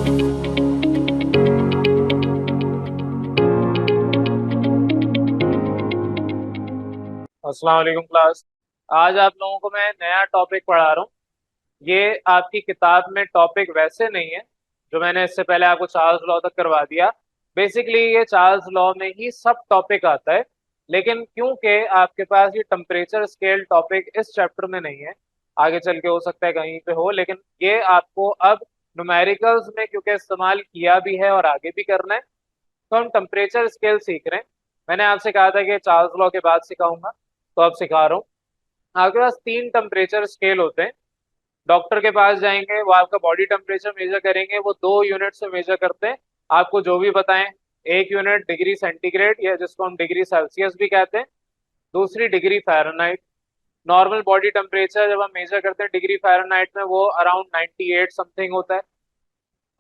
अस्सलाम वालेकुम क्लास। आज आप लोगों को मैं नया टॉपिक पढ़ा रहा हूँ। ये आपकी किताब में टॉपिक वैसे नहीं है जो मैंने इससे पहले आपको चार्ल्स लॉ तक करवा दिया। बेसिकली ये चार्ल्स लॉ में ही सब टॉपिक आता है, लेकिन क्योंकि आपके पास ये टेम्परेचर स्केल टॉपिक इस चैप्टर में नहीं है, आगे चल के हो सकता है कहीं पे हो, लेकिन ये आपको अब न्यूमेरिकल्स में क्योंकि इस्तेमाल किया भी है और आगे भी करना है, तो हम टेम्परेचर स्केल सीख रहे हैं। मैंने आपसे कहा था कि चार्ल्स लॉ के बाद सिखाऊंगा, तो अब सिखा रहा हूँ। आपके पास तीन टेम्परेचर स्केल होते हैं। डॉक्टर के पास जाएंगे, वो आपका बॉडी टेम्परेचर मेजर करेंगे, वो दो यूनिट से मेजर करते हैं। आपको जो भी बताएं, एक यूनिट डिग्री सेंटीग्रेड या जिसको हम डिग्री सेल्सियस भी कहते हैं, दूसरी degree Fahrenheit. Normal body temperature जब हम मेजर करते हैं डिग्री फ़ारेनहाइट में, वो अराउंड 98 समथिंग होता है।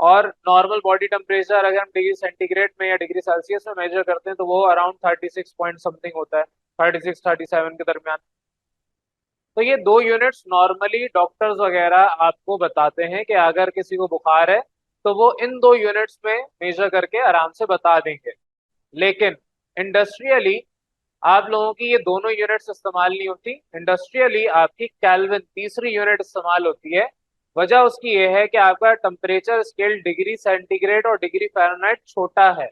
और नॉर्मल बॉडी टेम्परेचर अगर हम डिग्री सेंटीग्रेड में या डिग्री सेल्सियस में मेजर करते हैं तो वो अराउंड 36 पॉइंट समथिंग होता है, 36-37 के दरमियान। तो ये दो यूनिट्स नॉर्मली डॉक्टर्स वगैरह आपको बताते हैं कि अगर किसी को बुखार है तो वो इन दो यूनिट्स में मेजर करके आराम से बता देंगे। लेकिन इंडस्ट्रियली आप लोगों की ये दोनों यूनिट्स इस्तेमाल नहीं होती। इंडस्ट्रियली आपकी केल्विन तीसरी यूनिट इस्तेमाल होती है। वजह उसकी ये है कि आपका टेम्परेचर स्केल डिग्री सेंटीग्रेड और डिग्री फ़ारेनहाइट छोटा है।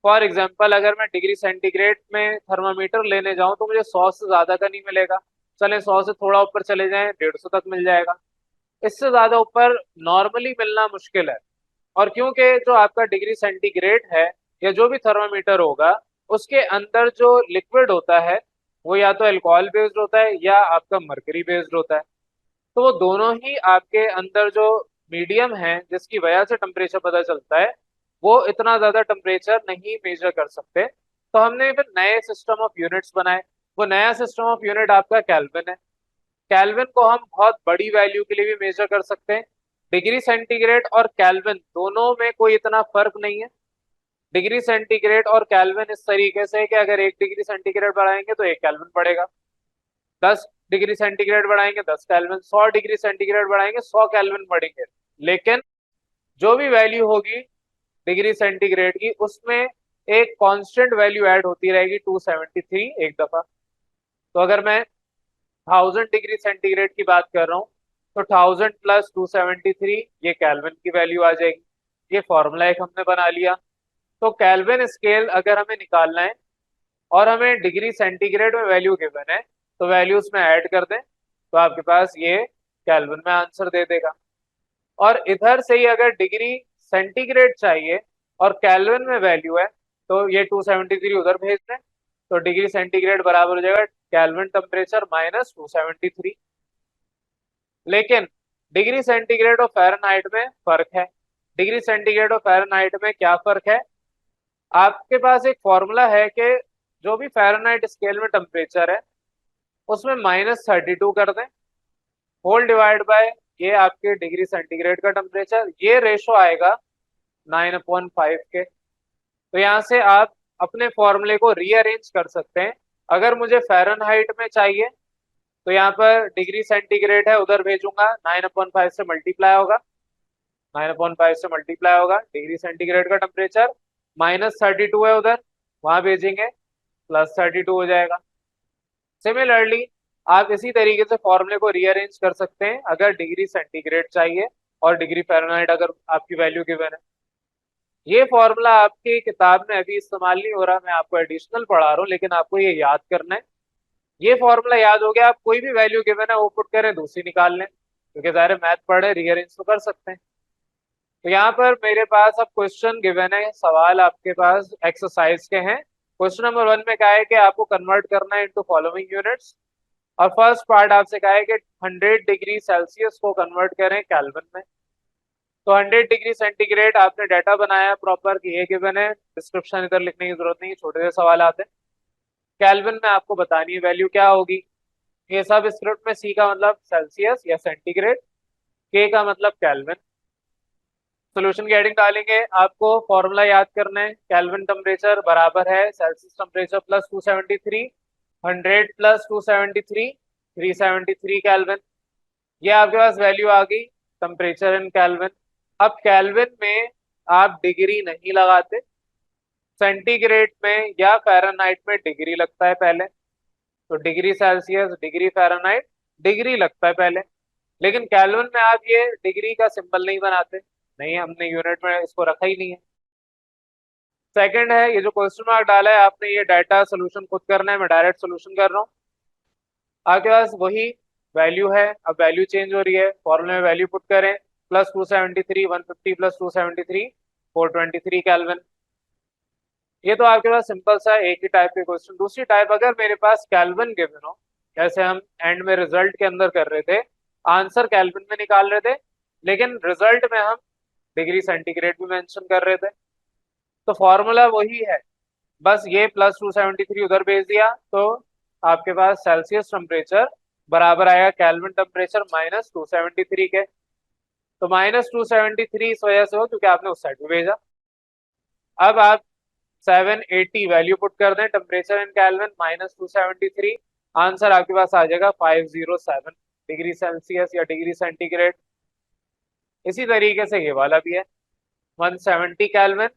फॉर एग्जाम्पल, अगर मैं डिग्री सेंटीग्रेड में थर्मामीटर लेने जाऊं तो मुझे 100 से ज्यादा का नहीं मिलेगा। चले 100 से थोड़ा ऊपर चले जाएं, 150 तक मिल जाएगा। इससे ज्यादा ऊपर नॉर्मली मिलना मुश्किल है। और क्योंकि जो आपका डिग्री सेंटीग्रेड है या जो भी थर्मामीटर होगा, उसके अंदर जो लिक्विड होता है वो या तो अल्कोहल बेस्ड होता है या आपका मरकरी बेस्ड होता है। तो वो दोनों ही आपके अंदर जो मीडियम है जिसकी वजह से टेम्परेचर पता चलता है, वो इतना ज्यादा टेम्परेचर नहीं मेजर कर सकते। तो हमने फिर नए सिस्टम ऑफ यूनिट्स बनाए। वो नया सिस्टम ऑफ यूनिट आपका केल्विन है। केल्विन को हम बहुत बड़ी वैल्यू के लिए भी मेजर कर सकते हैं। डिग्री सेंटीग्रेड और केल्विन दोनों में कोई इतना फर्क नहीं है। डिग्री सेंटीग्रेड और केल्विन इस तरीके से है कि अगर 1 डिग्री सेंटीग्रेड बढ़ाएंगे तो 1 केल्विन बढ़ेगा, 10 डिग्री सेंटीग्रेड बढ़ाएंगे 10 केल्विन, 100 डिग्री सेंटीग्रेड बढ़ाएंगे 100 केल्विन बढ़ेंगे। लेकिन जो भी वैल्यू होगी डिग्री सेंटीग्रेड की, उसमें एक कांस्टेंट वैल्यू ऐड होती रहेगी, 273 एक दफा। तो अगर मैं 1000 डिग्री सेंटीग्रेड की बात कर रहा हूँ तो 1000 + 273 ये केल्विन की वैल्यू आ जाएगी। ये फॉर्मूला एक हमने बना लिया। तो केल्विन स्केल अगर हमें निकालना है और हमें डिग्री सेंटीग्रेड में वैल्यू गिवन है, तो वैल्यूज में ऐड कर दें तो आपके पास ये केल्विन में आंसर दे देगा। और इधर से ही अगर डिग्री सेंटीग्रेड चाहिए और केल्विन में वैल्यू है, तो ये 273 उधर भेज दें, तो डिग्री सेंटीग्रेड बराबर हो जाएगा केल्विन टेम्परेचर -273। लेकिन डिग्री सेंटीग्रेड और फ़ारेनहाइट में फर्क है। डिग्री सेंटीग्रेड और फ़ारेनहाइट में क्या फर्क है? आपके पास एक फॉर्मूला है कि जो भी फ़ारेनहाइट स्केल में टेम्परेचर है उसमें -32 कर दें, होल डिवाइड बाय ये आपके डिग्री सेंटीग्रेड का टेम्परेचर, ये रेशो आएगा 9/5 के। तो यहाँ से आप अपने फॉर्मूले को रीअरेंज कर सकते हैं। अगर मुझे फ़ारेनहाइट में चाहिए तो यहाँ पर डिग्री सेंटीग्रेड है, उधर भेजूंगा, 9/5 से मल्टीप्लाई होगा, 9/5 से मल्टीप्लाई होगा डिग्री सेंटीग्रेड का टेम्परेचर, -32 है उधर, वहां भेजेंगे, +32 हो जाएगा। सिमिलरली आप इसी तरीके से फॉर्मूले को रीअरेंज कर सकते हैं अगर डिग्री सेंटीग्रेड चाहिए और डिग्री फ़ारेनहाइट अगर आपकी वैल्यू गिवन है। ये फॉर्मूला आपकी किताब में अभी इस्तेमाल नहीं हो रहा, मैं आपको एडिशनल पढ़ा रहा हूँ, लेकिन आपको ये याद करना है। ये फॉर्मूला याद हो गया, आप कोई भी वैल्यू गिवन है वो पुट करें, दूसरी निकाल लें, क्योंकि ज़ाहिर है मैथ पढ़े, रीअरेंज तो कर सकते हैं। तो यहाँ पर मेरे पास अब क्वेश्चन गिवन है, सवाल आपके पास एक्सरसाइज के हैं। क्वेश्चन नंबर 1 में कहा है कि आपको कन्वर्ट करना है इनटू फॉलोइंग यूनिट्स। और फर्स्ट पार्ट आपसे कहा है कि 100 डिग्री सेल्सियस को कन्वर्ट करें केल्विन में। तो 100 डिग्री सेंटीग्रेड आपने डाटा बनाया प्रॉपर कि ये गिवन है, डिस्क्रिप्शन इधर लिखने की जरूरत नहीं, छोटे से सवाल आते हैं। केल्विन में आपको बतानी है वैल्यू क्या होगी। ये सब स्क्रिप्ट में, सी का मतलब सेल्सियस या सेंटीग्रेड, के का मतलब केल्विन। सोल्यूशन की हेडिंग डालेंगे, आपको फॉर्मूला याद करना है। केल्विन टेम्परेचर बराबर है सेल्सियस टेम्परेचर +273, 100 +273 373 केल्विन। ये आपके पास वैल्यू आ गई टेम्परेचर इन केल्विन। अब केल्विन में आप डिग्री नहीं लगाते, सेंटीग्रेड में या फ़ारेनहाइट में डिग्री लगता है पहले। तो degree Celsius, degree Fahrenheit, degree लगता है पहले। लेकिन केल्विन में आप ये डिग्री का सिंबल नहीं बनाते, नहीं, हमने यूनिट में इसको रखा ही नहीं है। सेकंड है, ये जो क्वेश्चन मार्क डाला है आपने, ये डाटा सोल्यूशन खुद करना है, मैं डायरेक्ट सोल्यूशन कर रहा हूँ। आपके पास वही वैल्यू है, अब वैल्यू चेंज हो रही है, फॉर्मूले में वैल्यू पुट करें, +273, 150 +273, 423 केल्विन। ये तो आपके पास सिंपल सा एक ही टाइप के क्वेश्चन। दूसरी टाइप, अगर मेरे पास केल्विन गिवन हो, जैसे हम एंड में रिजल्ट के अंदर कर रहे थे, आंसर केल्विन में निकाल रहे थे, लेकिन रिजल्ट में हम डिग्री सेंटीग्रेड भी मेंशन कर रहे थे, तो फॉर्मूला वही है, बस ये +273 उधर भेज दिया, तो आपके पास सेल्सियस टेम्परेचर बराबर आएगा केल्विन टेम्परेचर -273 के। तो -273 इस वजह से हो क्योंकि आपने उस साइड में भेजा। अब आप 780 वैल्यू पुट कर दें, टेम्परेचर इन केल्विन -273, आंसर आपके पास आ जाएगा 507 डिग्री सेल्सियस या डिग्री सेंटीग्रेड। इसी तरीके से ये वाला भी है 170 केल्विन।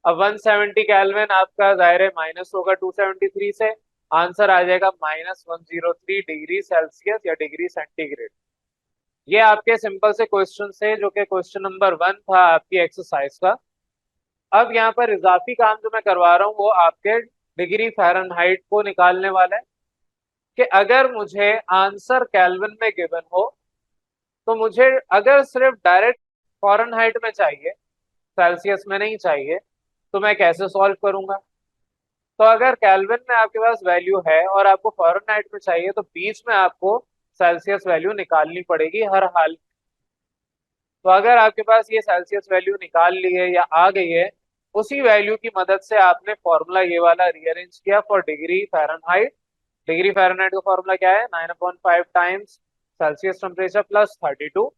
अब 170 केल्विन आपका जाहिर है माइनस होगा 273 से, आंसर आ जाएगा -103 डिग्री सेल्सियस या डिग्री सेंटीग्रेड। ये आपके सिंपल से क्वेश्चन से, जो कि क्वेश्चन नंबर 1 था आपकी एक्सरसाइज का। अब यहाँ पर इजाफी काम जो मैं करवा रहा हूँ वो आपके डिग्री फ़ारेनहाइट को निकालने वाला है, कि अगर मुझे आंसर केल्विन में गिवन हो, तो मुझे अगर सिर्फ डायरेक्ट फ़ारेनहाइट में चाहिए, सेल्सियस में नहीं चाहिए, तो मैं कैसे सॉल्व करूंगा। तो अगर केल्विन में आपके पास वैल्यू है और आपको फ़ारेनहाइट में चाहिए, तो बीच में आपको सेल्सियस वैल्यू निकालनी पड़ेगी हर हाल। तो अगर आपके पास ये सेल्सियस वैल्यू निकाल ली है या आ गई है, उसी वैल्यू की मदद से आपने फॉर्मूला ये वाला रीअरेंज किया for degree Fahrenheit. Degree Fahrenheit का फॉर्मूला क्या है, 9/5 टाइम्स सेल्सियस टेम्परेचर +32।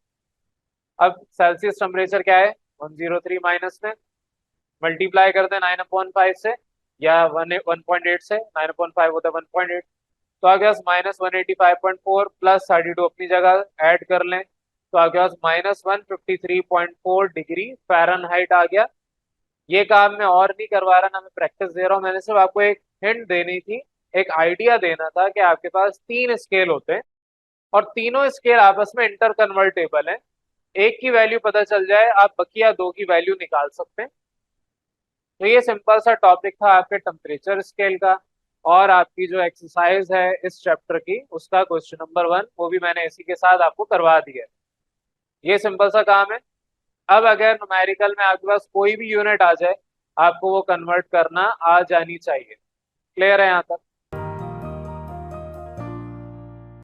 अब सेल्सियस टेम्परेचर क्या है, 103 माइनस में मल्टीप्लाई कर दें 9/5 से, या 1.8 से, 9/5 होता है 1.8, तो आगे पास -185.4 +32 अपनी जगह ऐड कर लें, तो आगे पास -153.4 डिग्री फ़ारेनहाइट आ गया। ये काम मैं और नहीं करवा रहा ना, मैं प्रैक्टिस दे रहा हूँ, मैंने सिर्फ आपको एक हिंट देनी थी, एक आइडिया देना था कि आपके पास 3 स्केल होते हैं और तीनों स्केल आपस में इंटर कन्वर्टेबल है। एक की वैल्यू पता चल जाए, आप बकिया 2 की वैल्यू निकाल सकते हैं। तो ये सिंपल सा टॉपिक था आपके टेम्परेचर स्केल का, और आपकी जो एक्सरसाइज है इस चैप्टर की उसका क्वेश्चन नंबर 1 वो भी मैंने इसी के साथ आपको करवा दिया है। ये सिंपल सा काम है। अब अगर न्यूमेरिकल में आपके पास कोई भी यूनिट आ जाए, आपको वो कन्वर्ट करना आ जानी चाहिए। क्लियर है यहाँ तक?